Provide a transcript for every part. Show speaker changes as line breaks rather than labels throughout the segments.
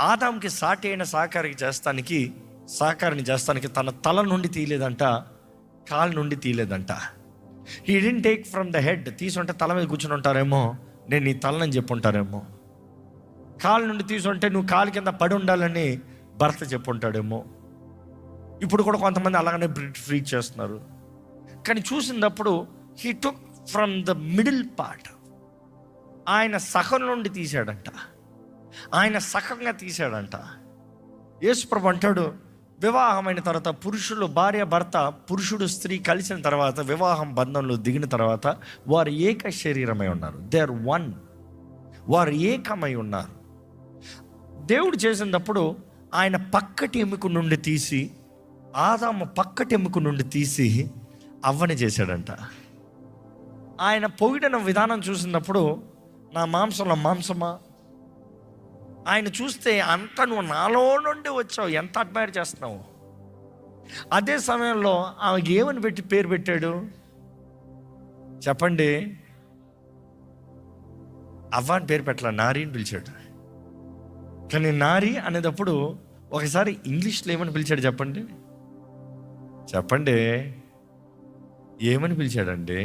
ఆదాంకి సాటి అయిన సహకారిని చేస్తానికి తన తల నుండి తీయలేదంట, కాలు నుండి తీయలేదంట. He didn't take from the head. తీసుంటే తల మీద కూర్చుని ఉంటారేమో, నేను నీ తలని చెప్పుంటారేమో. కాలు నుండి తీసుంటే నువ్వు కాలు కింద పడి ఉండాలని భర్త చెప్పుంటాడేమో. ఇప్పుడు కూడా కొంతమంది అలాగనే ఫ్రీ చేస్తున్నారు. కానీ చూసినప్పుడు he took from the middle part. ఆయన సగం నుండి తీశాడంట, ఆయన సగంగా తీశాడంట. యేసుప్రభు అంటాడు, వివాహమైన తర్వాత పురుషులు, భార్య భర్త, పురుషుడు స్త్రీ కలిసిన తర్వాత, వివాహం బంధంలో దిగిన తర్వాత వారు ఏక శరీరమై ఉన్నారు. They are one. వారు ఏకమై ఉన్నారు. దేవుడు చేసినప్పుడు ఆయన పక్కటి ఎముక నుండి తీసి, ఆదాము పక్కటి ఎముక నుండి తీసి అవ్వని చేశాడంట. ఆయన పొగిడిన విధానం చూసినప్పుడు, నా మాంసంలో మాంసమా, ఆయన చూస్తే అంత నువ్వు నాలో నుండి వచ్చావు, ఎంత అడ్మైర్ చేస్తున్నావు. అదే సమయంలో ఆమెకి ఏమని పేరు పెట్టాడు చెప్పండి? అవ్వ అని పేరు పెట్టాల, నారి అని పిలిచాడు. కానీ నారి అనేటప్పుడు ఒకసారి ఇంగ్లీష్లో ఏమని పిలిచాడు చెప్పండి? ఏమని పిలిచాడండి?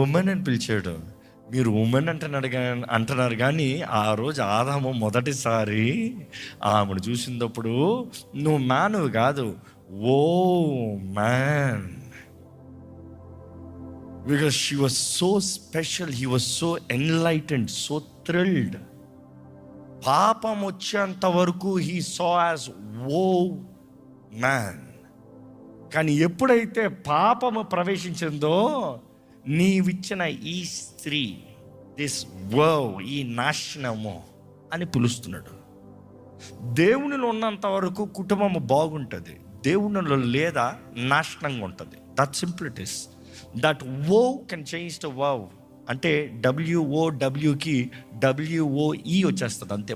ఉమెన్ అని పిలిచాడు. మీరు ఉమెన్ అంటున్నారు కానీ ఆ రోజు ఆదాము మొదటిసారి ఆమెను చూసినప్పుడు నువ్వు మ్యానువు కాదు, O man. Because she was so special, he was so enlightened, so thrilled. పాపం వచ్చేంత వరకు he saw as O man. కానీ ఎప్పుడైతే పాపము ప్రవేశించిందో, నీవిచ్చిన ఈ స్త్రీ, దిస్ వర్వ్, ఈ నాశనము అని పిలుస్తున్నాడు. దేవునిలో ఉన్నంత వరకు కుటుంబము బాగుంటుంది, దేవునిలో లేదా నాశనంగా ఉంటుంది. That simple it is. That వో కెన్ చేంజ్ ద వవ్. అంటే WOWకి WOE వచ్చేస్తుంది అంతే.